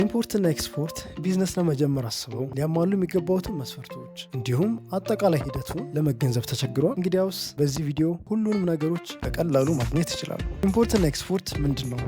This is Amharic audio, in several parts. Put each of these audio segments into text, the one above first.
ኢምፖርትና ኤክስፖርት ቢዝነስ ለመጀመር አስበው ሊያሟሉ የሚገባውትን መስፈርቶች እንዲሁም አጠቃላይ ሂደቱን ለመገንዘብ ተቸግሯል? እንግዲያውስ በዚህ ቪዲዮ ሁሉንም ነገሮች በቀላሉ ማግኘት ይችላሉ። ኢምፖርትና ኤክስፖርት ምንድን ነው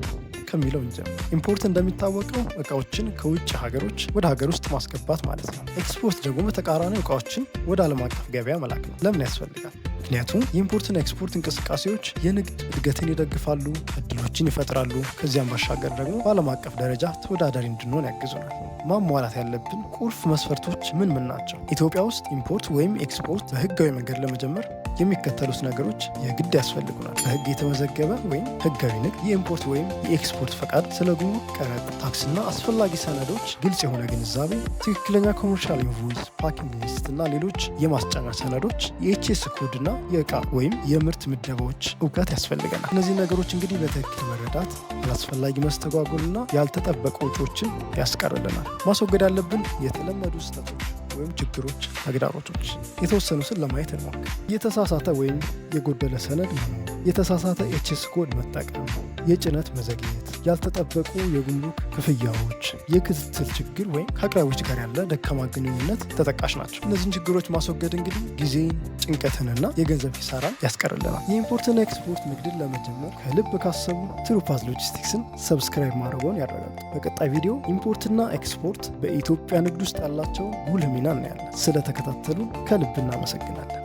ከሚለው እንጀምር። ኢምፖርት እንደሚታወቀው እቃዎችን ከውጭ ሀገሮች ወደ ሀገር ውስጥ ማስገባት ማለት ነው። ኤክስፖርት ደግሞ በተቃራኒ እቃዎችን ወደ ዓለም አቀፍ ገበያ መላክ ነው። ለምን ያስፈልጋል? ምክንያቱም የኢምፖርትና ኤክስፖርት እንቅስቃሴዎች የንግድ እድገትን ይደግፋሉ፣ እድሎችን ይፈጥራሉ። ከዚያም ባሻገር ደግሞ በዓለም አቀፍ ደረጃ ተወዳዳሪ እንድንሆን ያግዙናል። ማሟላት ያለብን ቁልፍ መስፈርቶች ምን ናቸው? ኢትዮጵያ ውስጥ ኢምፖርት ወይም ኤክስፖርት በህጋዊ መንገድ ለመጀመር የሚከተሉት ነገሮች የግድ ያስፈልጉናል። በህግ የተመዘገበ ወይም ህጋዊ ንግድ፣ የኢምፖርት ወይም የኤክስፖርት ፈቃድ፣ ስለ ጉምሩክ፣ ቀረጥ፣ ታክስና አስፈላጊ ሰነዶች ግልጽ የሆነ ግንዛቤ፣ ትክክለኛ ኮመርሻል ኢንቮይስ፣ ፓኪንግ ሊስት እና ሌሎች የማስጫኛ ሰነዶች፣ የኤችኤስ ኮድ እና የእቃ ወይም የምርት ምደባዎች እውቀት ያስፈልገናል። እነዚህ ነገሮች እንግዲህ በትክክል መረዳት አላስፈላጊ መስተጓጎልና ያልተጠበቁ ወጪዎችን ያስቀርልናል። ማስወገድ ያለብን የተለመዱ ስህተቶች ወይም ችግሮች፣ ተግዳሮቶች የተወሰኑትን ለማየት እንሞክር። የተሳሳተ ወይም የጎደለ ሰነድ መኖር፣ የተሳሳተ ኤችኤስ ኮድ መጠቀም፣ የጭነት መዘግየት፣ ያልተጠበቁ የጉምሩክ ክፍያዎች፣ የክትትል ችግር ወይም ከአቅራቢዎች ጋር ያለ ደካማ ግንኙነት ተጠቃሽ ናቸው። እነዚህን ችግሮች ማስወገድ እንግዲህ ጊዜን፣ ጭንቀትንና የገንዘብ ኪሳራን ያስቀርልናል። የኢምፖርትና ኤክስፖርት ንግድን ለመጀመር ከልብ ካሰቡ ትሩፓዝ ሎጂስቲክስን ሰብስክራይብ ማድረግዎን ያረጋግጡ። በቀጣይ ቪዲዮ ኢምፖርትና ኤክስፖርት በኢትዮጵያ ንግድ ውስጥ ያላቸውን ጉልህ ሚና እናያለን። ስለተከታተሉ ከልብ እናመሰግናለን።